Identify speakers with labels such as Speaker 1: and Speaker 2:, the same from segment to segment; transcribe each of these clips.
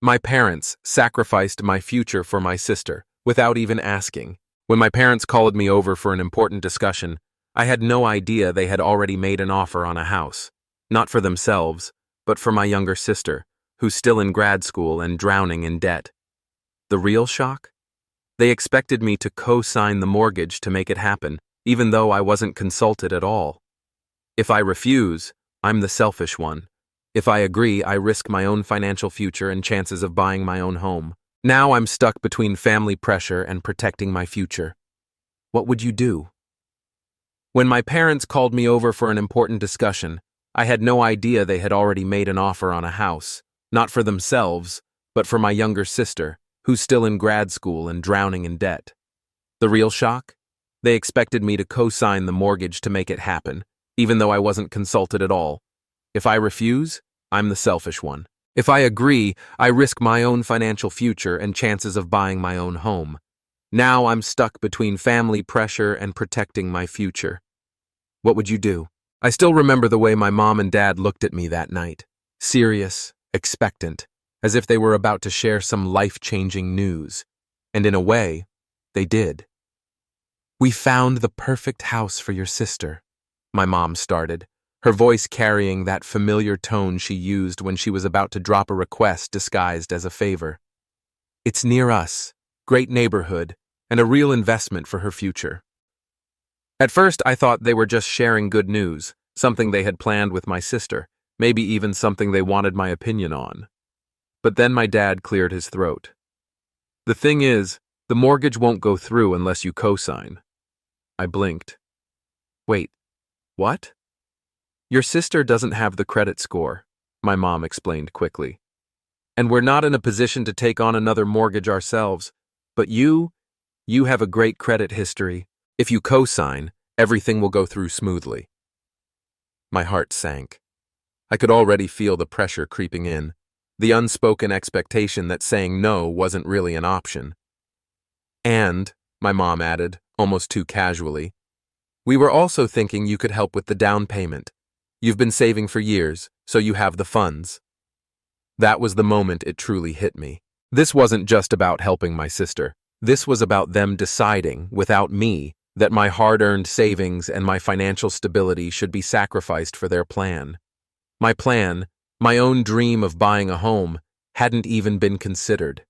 Speaker 1: My parents sacrificed my future for my sister, without even asking. When my parents called me over for an important discussion, I had no idea they had already made an offer on a house. Not for themselves, but for my younger sister, who's still in grad school and drowning in debt. The real shock? They expected me to co-sign the mortgage to make it happen, even though I wasn't consulted at all. If I refuse, I'm the selfish one. If I agree, I risk my own financial future and chances of buying my own home. Now I'm stuck between family pressure and protecting my future. What would you do? When my parents called me over for an important discussion, I had no idea they had already made an offer on a house, not for themselves, but for my younger sister, who's still in grad school and drowning in debt. The real shock? They expected me to co-sign the mortgage to make it happen, even though I wasn't consulted at all. If I refuse, I'm the selfish one. If I agree, I risk my own financial future and chances of buying my own home. Now I'm stuck between family pressure and protecting my future. What would you do? I still remember the way my mom and dad looked at me that night, serious, expectant, as if they were about to share some life-changing news. And in a way, they did. "We found the perfect house for your sister," my mom started, her voice carrying that familiar tone she used when she was about to drop a request disguised as a favor. "It's near us, great neighborhood, and a real investment for her future." At first, I thought they were just sharing good news, something they had planned with my sister, maybe even something they wanted my opinion on. But then my dad cleared his throat. "The thing is, the mortgage won't go through unless you co-sign." I blinked. "Wait, what?" "Your sister doesn't have the credit score," my mom explained quickly. "And we're not in a position to take on another mortgage ourselves. But you have a great credit history. If you co-sign, everything will go through smoothly." My heart sank. I could already feel the pressure creeping in, the unspoken expectation that saying no wasn't really an option. "And," my mom added, almost too casually, "we were also thinking you could help with the down payment. You've been saving for years, so you have the funds." That was the moment it truly hit me. This wasn't just about helping my sister. This was about them deciding, without me, that my hard-earned savings and my financial stability should be sacrificed for their plan. My plan, my own dream of buying a home, hadn't even been considered.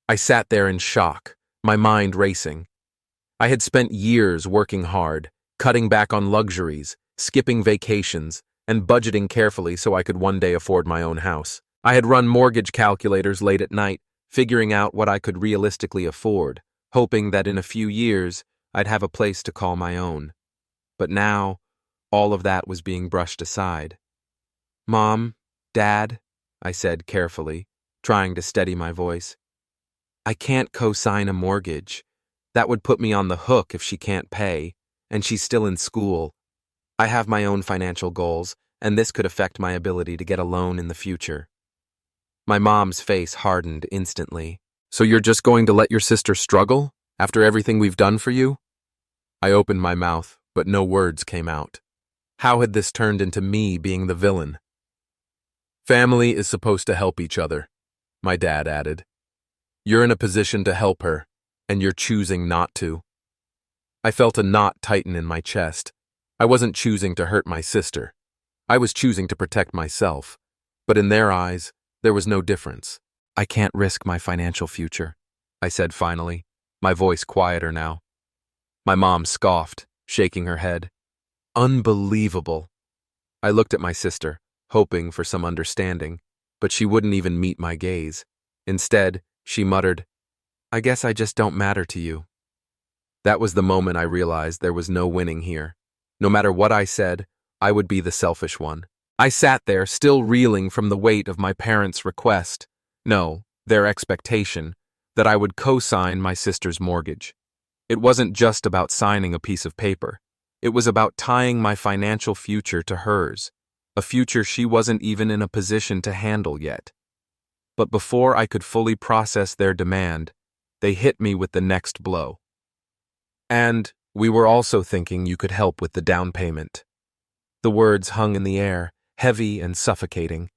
Speaker 1: I sat there in shock, my mind racing. I had spent years working hard, cutting back on luxuries, skipping vacations, and budgeting carefully so I could one day afford my own house. I had run mortgage calculators late at night, figuring out what I could realistically afford, hoping that in a few years I'd have a place to call my own. But now, all of that was being brushed aside. "Mom, Dad," I said carefully, trying to steady my voice, "I can't co-sign a mortgage. That would put me on the hook if she can't pay, and she's still in school. I have my own financial goals, and this could affect my ability to get a loan in the future." My mom's face hardened instantly. "So you're just going to let your sister struggle, after everything we've done for you?" I opened my mouth, but no words came out. How had this turned into me being the villain? "Family is supposed to help each other," my dad added. "You're in a position to help her, and you're choosing not to." I felt a knot tighten in my chest. I wasn't choosing to hurt my sister. I was choosing to protect myself. But in their eyes, there was no difference. "I can't risk my financial future," I said finally, my voice quieter now. My mom scoffed, shaking her head. "Unbelievable." I looked at my sister, hoping for some understanding, but she wouldn't even meet my gaze. Instead, she muttered, "I guess I just don't matter to you." That was the moment I realized there was no winning here. No matter what I said, I would be the selfish one. I sat there, still reeling from the weight of my parents' request, no, their expectation, that I would co-sign my sister's mortgage. It wasn't just about signing a piece of paper. It was about tying my financial future to hers, a future she wasn't even in a position to handle yet. But before I could fully process their demand, they hit me with the next blow. "And we were also thinking you could help with the down payment." The words hung in the air, heavy and suffocating.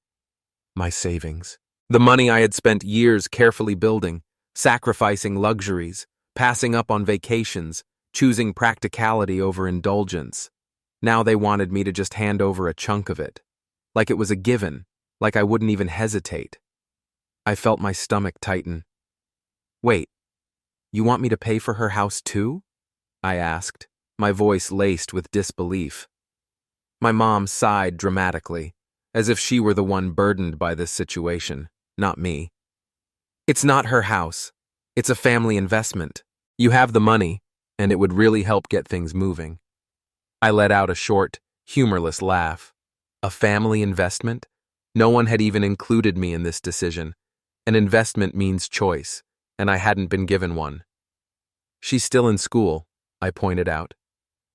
Speaker 1: My savings. The money I had spent years carefully building, sacrificing luxuries, passing up on vacations, choosing practicality over indulgence. Now they wanted me to just hand over a chunk of it. Like it was a given, like I wouldn't even hesitate. I felt my stomach tighten. Wait, you want me to pay for her house too? I asked, my voice laced with disbelief. My mom sighed dramatically, as if she were the one burdened by this situation, not me. It's not her house. It's a family investment. You have the money, and it would really help get things moving. I let out a short, humorless laugh. A family investment? No one had even included me in this decision. An investment means choice, and I hadn't been given one. She's still in school, I pointed out.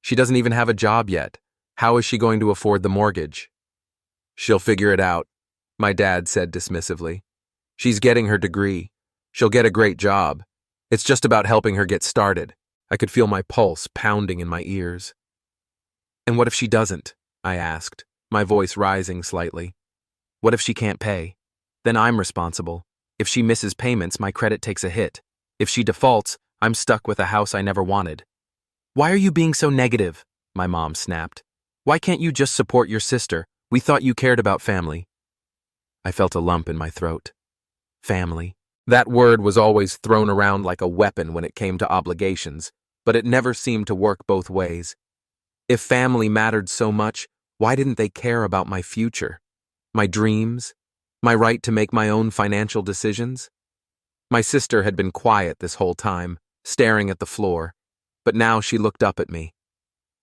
Speaker 1: She doesn't even have a job yet. How is she going to afford the mortgage? She'll figure it out, my dad said dismissively. She's getting her degree. She'll get a great job. It's just about helping her get started. I could feel my pulse pounding in my ears. And what if she doesn't? I asked, my voice rising slightly. What if she can't pay? Then I'm responsible. If she misses payments, my credit takes a hit. If she defaults, I'm stuck with a house I never wanted. Why are you being so negative? My mom snapped. Why can't you just support your sister? We thought you cared about family. I felt a lump in my throat. Family. That word was always thrown around like a weapon when it came to obligations, but it never seemed to work both ways. If family mattered so much, why didn't they care about my future? My dreams? My right to make my own financial decisions? My sister had been quiet this whole time, staring at the floor, but now she looked up at me.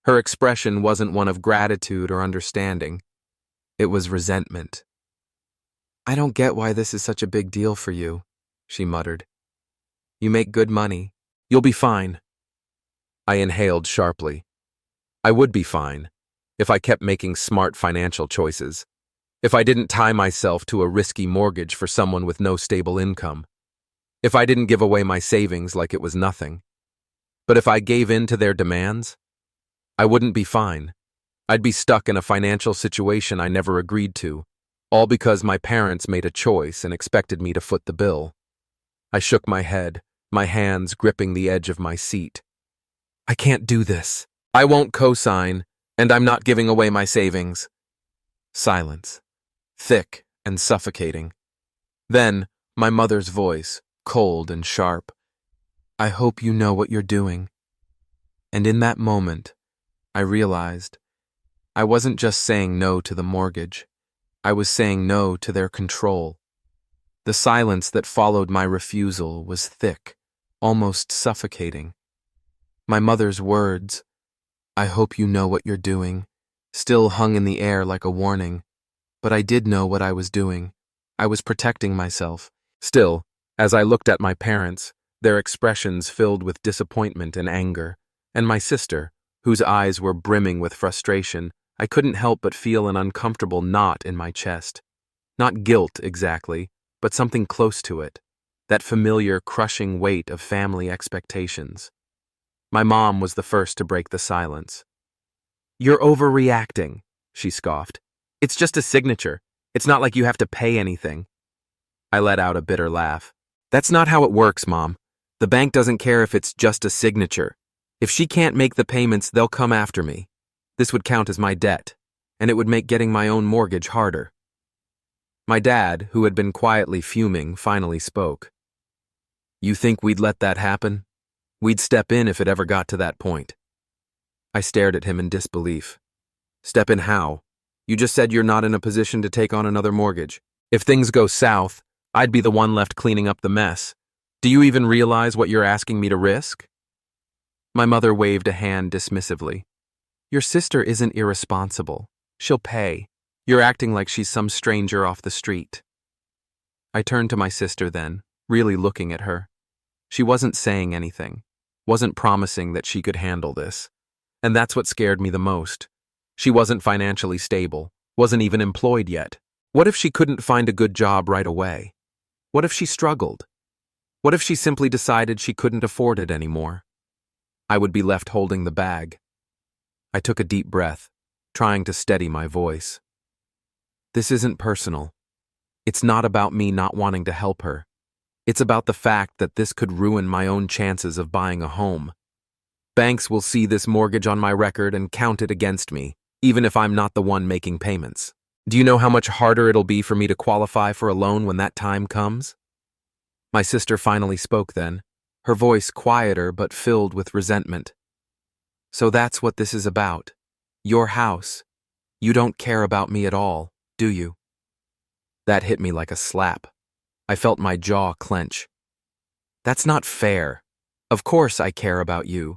Speaker 1: Her expression wasn't one of gratitude or understanding. It was resentment. I don't get why this is such a big deal for you, she muttered. You make good money. You'll be fine. I inhaled sharply. I would be fine if I kept making smart financial choices, if I didn't tie myself to a risky mortgage for someone with no stable income, if I didn't give away my savings like it was nothing. But if I gave in to their demands, I wouldn't be fine. I'd be stuck in a financial situation I never agreed to, all because my parents made a choice and expected me to foot the bill. I shook my head, my hands gripping the edge of my seat. I can't do this. I won't co-sign, and I'm not giving away my savings. Silence, thick and suffocating. Then, my mother's voice, cold and sharp. I hope you know what you're doing. And in that moment, I realized I wasn't just saying no to the mortgage. I was saying no to their control. The silence that followed my refusal was thick, almost suffocating. My mother's words, I hope you know what you're doing, still hung in the air like a warning. But I did know what I was doing. I was protecting myself. Still, as I looked at my parents, their expressions filled with disappointment and anger, and my sister, whose eyes were brimming with frustration, I couldn't help but feel an uncomfortable knot in my chest. Not guilt, exactly, but something close to it. That familiar, crushing weight of family expectations. My mom was the first to break the silence. You're overreacting, she scoffed. It's just a signature. It's not like you have to pay anything. I let out a bitter laugh. That's not how it works, Mom. The bank doesn't care if it's just a signature. If she can't make the payments, they'll come after me. This would count as my debt, and it would make getting my own mortgage harder. My dad, who had been quietly fuming, finally spoke. You think we'd let that happen? We'd step in if it ever got to that point. I stared at him in disbelief. Step in how? You just said you're not in a position to take on another mortgage. If things go south, I'd be the one left cleaning up the mess. Do you even realize what you're asking me to risk? My mother waved a hand dismissively. Your sister isn't irresponsible. She'll pay. You're acting like she's some stranger off the street. I turned to my sister then, really looking at her. She wasn't saying anything, wasn't promising that she could handle this. And that's what scared me the most. She wasn't financially stable, wasn't even employed yet. What if she couldn't find a good job right away? What if she struggled? What if she simply decided she couldn't afford it anymore? I would be left holding the bag. I took a deep breath, trying to steady my voice. This isn't personal. It's not about me not wanting to help her. It's about the fact that this could ruin my own chances of buying a home. Banks will see this mortgage on my record and count it against me, even if I'm not the one making payments. Do you know how much harder it'll be for me to qualify for a loan when that time comes? My sister finally spoke then, her voice quieter but filled with resentment. So that's what this is about. Your house. You don't care about me at all, do you? That hit me like a slap. I felt my jaw clench. That's not fair. Of course I care about you,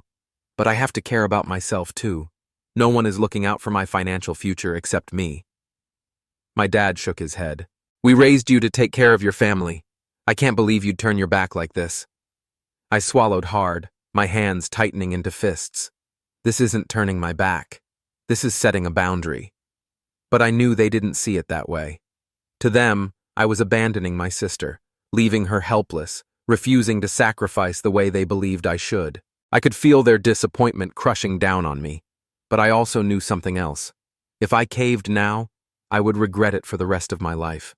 Speaker 1: but I have to care about myself too. No one is looking out for my financial future except me. My dad shook his head. We raised you to take care of your family. I can't believe you'd turn your back like this. I swallowed hard, my hands tightening into fists. This isn't turning my back. This is setting a boundary. But I knew they didn't see it that way. To them, I was abandoning my sister, leaving her helpless, refusing to sacrifice the way they believed I should. I could feel their disappointment crushing down on me, but I also knew something else. If I caved now, I would regret it for the rest of my life.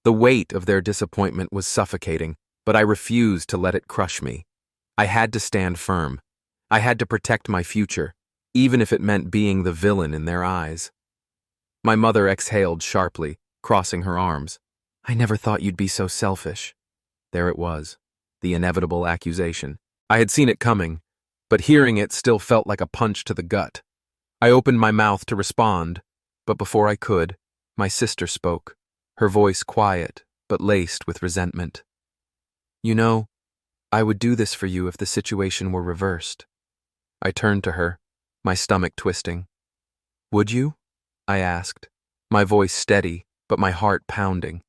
Speaker 1: The weight of their disappointment was suffocating, but I refused to let it crush me. I had to stand firm. I had to protect my future, even if it meant being the villain in their eyes. My mother exhaled sharply, crossing her arms. I never thought you'd be so selfish. There it was, the inevitable accusation. I had seen it coming, but hearing it still felt like a punch to the gut. I opened my mouth to respond, but before I could, my sister spoke, her voice quiet but laced with resentment. You know, I would do this for you if the situation were reversed. I turned to her, my stomach twisting. Would you? I asked, my voice steady, but my heart pounding.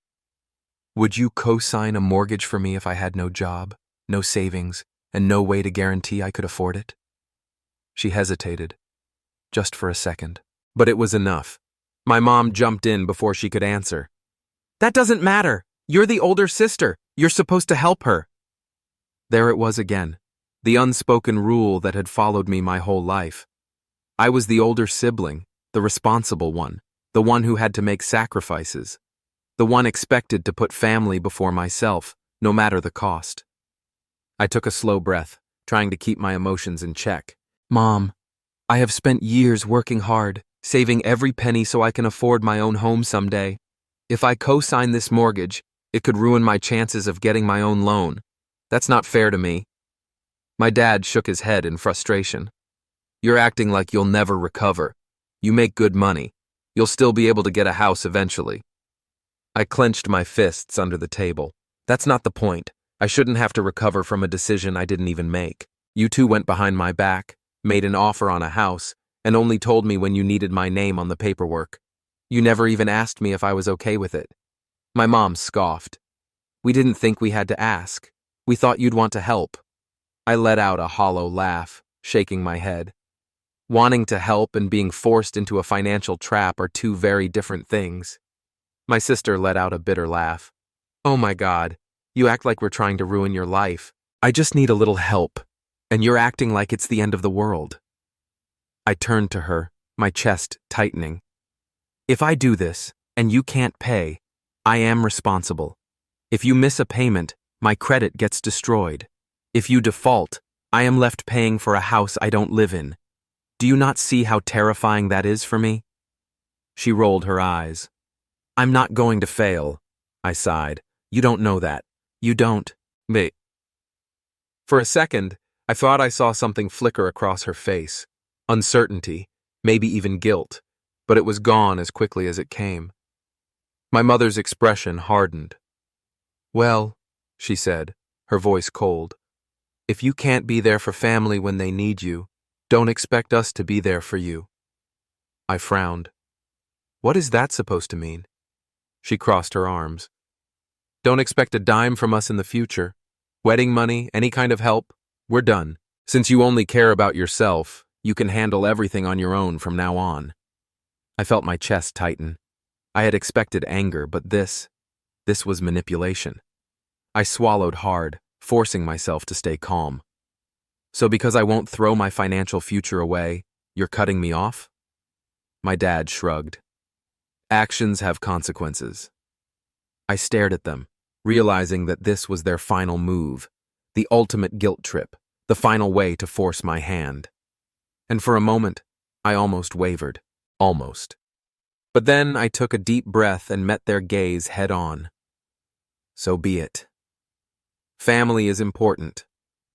Speaker 1: Would you co-sign a mortgage for me if I had no job, no savings, and no way to guarantee I could afford it? She hesitated, just for a second, but it was enough. My mom jumped in before she could answer. That doesn't matter. You're the older sister. You're supposed to help her. There it was again, the unspoken rule that had followed me my whole life. I was the older sibling, the responsible one, the one who had to make sacrifices, the one expected to put family before myself, no matter the cost. I took a slow breath, trying to keep my emotions in check. Mom, I have spent years working hard, saving every penny so I can afford my own home someday. If I co-sign this mortgage, it could ruin my chances of getting my own loan. That's not fair to me. My dad shook his head in frustration. You're acting like you'll never recover. You make good money. You'll still be able to get a house eventually. I clenched my fists under the table. That's not the point. I shouldn't have to recover from a decision I didn't even make. You two went behind my back, made an offer on a house, and only told me when you needed my name on the paperwork. You never even asked me if I was okay with it. My mom scoffed. We didn't think we had to ask. We thought you'd want to help. I let out a hollow laugh, shaking my head. Wanting to help and being forced into a financial trap are two very different things. My sister let out a bitter laugh. Oh my God, you act like we're trying to ruin your life. I just need a little help, and you're acting like it's the end of the world. I turned to her, my chest tightening. If I do this, and you can't pay, I am responsible. If you miss a payment, my credit gets destroyed. If you default, I am left paying for a house I don't live in. Do you not see how terrifying that is for me? She rolled her eyes. I'm not going to fail, I sighed. You don't know that. You don't. But for a second, I thought I saw something flicker across her face. Uncertainty, maybe even guilt, but it was gone as quickly as it came. My mother's expression hardened. Well, she said, her voice cold, if you can't be there for family when they need you, don't expect us to be there for you. I frowned. What is that supposed to mean? She crossed her arms. Don't expect a dime from us in the future. Wedding money, any kind of help, we're done. Since you only care about yourself, you can handle everything on your own from now on. I felt my chest tighten. I had expected anger, but this was manipulation. I swallowed hard, forcing myself to stay calm. So because I won't throw my financial future away, you're cutting me off? My dad shrugged. Actions have consequences. I stared at them, realizing that this was their final move, the ultimate guilt trip, the final way to force my hand. And for a moment, I almost wavered. Almost. But then I took a deep breath and met their gaze head on. So be it. Family is important,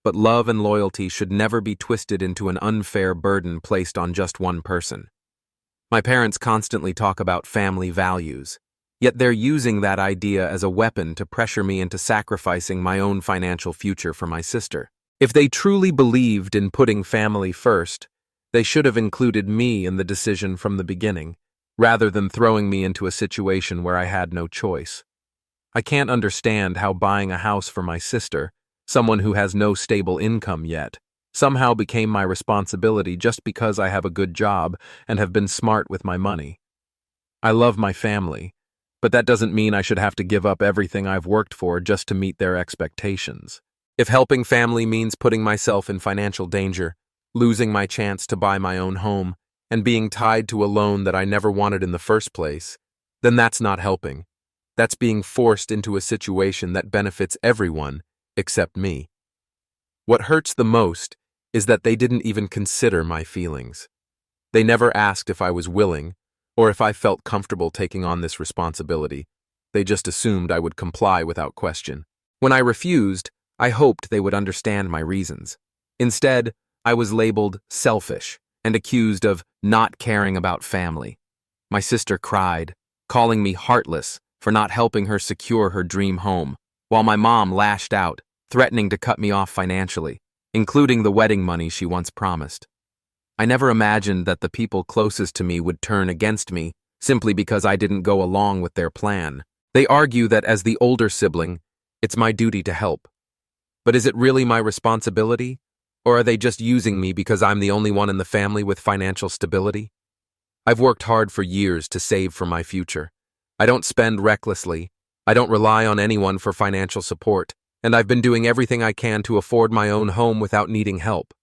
Speaker 1: but love and loyalty should never be twisted into an unfair burden placed on just one person. My parents constantly talk about family values, yet they're using that idea as a weapon to pressure me into sacrificing my own financial future for my sister. If they truly believed in putting family first, they should have included me in the decision from the beginning, rather than throwing me into a situation where I had no choice. I can't understand how buying a house for my sister, someone who has no stable income yet, somehow became my responsibility just because I have a good job and have been smart with my money. I love my family, but that doesn't mean I should have to give up everything I've worked for just to meet their expectations. If helping family means putting myself in financial danger, losing my chance to buy my own home, and being tied to a loan that I never wanted in the first place, then that's not helping. That's being forced into a situation that benefits everyone except me. What hurts the most is that they didn't even consider my feelings. They never asked if I was willing or if I felt comfortable taking on this responsibility. They just assumed I would comply without question. When I refused, I hoped they would understand my reasons. Instead, I was labeled selfish and accused of not caring about family. My sister cried, calling me heartless for not helping her secure her dream home, while my mom lashed out, threatening to cut me off financially, including the wedding money she once promised. I never imagined that the people closest to me would turn against me simply because I didn't go along with their plan. They argue that as the older sibling, it's my duty to help. But is it really my responsibility? Or are they just using me because I'm the only one in the family with financial stability? I've worked hard for years to save for my future. I don't spend recklessly. I don't rely on anyone for financial support, and I've been doing everything I can to afford my own home without needing help.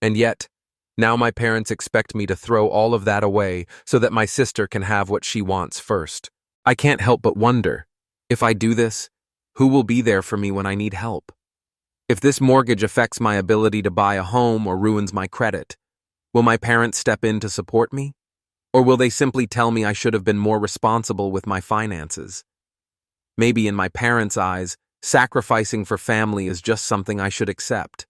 Speaker 1: And yet, now my parents expect me to throw all of that away so that my sister can have what she wants first. I can't help but wonder, if I do this, who will be there for me when I need help? If this mortgage affects my ability to buy a home or ruins my credit, will my parents step in to support me? Or will they simply tell me I should have been more responsible with my finances? Maybe in my parents' eyes, sacrificing for family is just something I should accept.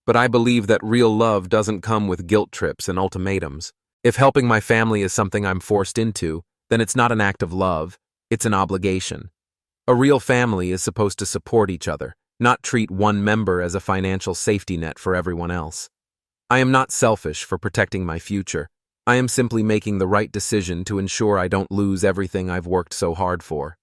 Speaker 1: But I believe that real love doesn't come with guilt trips and ultimatums. If helping my family is something I'm forced into, then it's not an act of love, it's an obligation. A real family is supposed to support each other, not treat one member as a financial safety net for everyone else. I am not selfish for protecting my future. I am simply making the right decision to ensure I don't lose everything I've worked so hard for.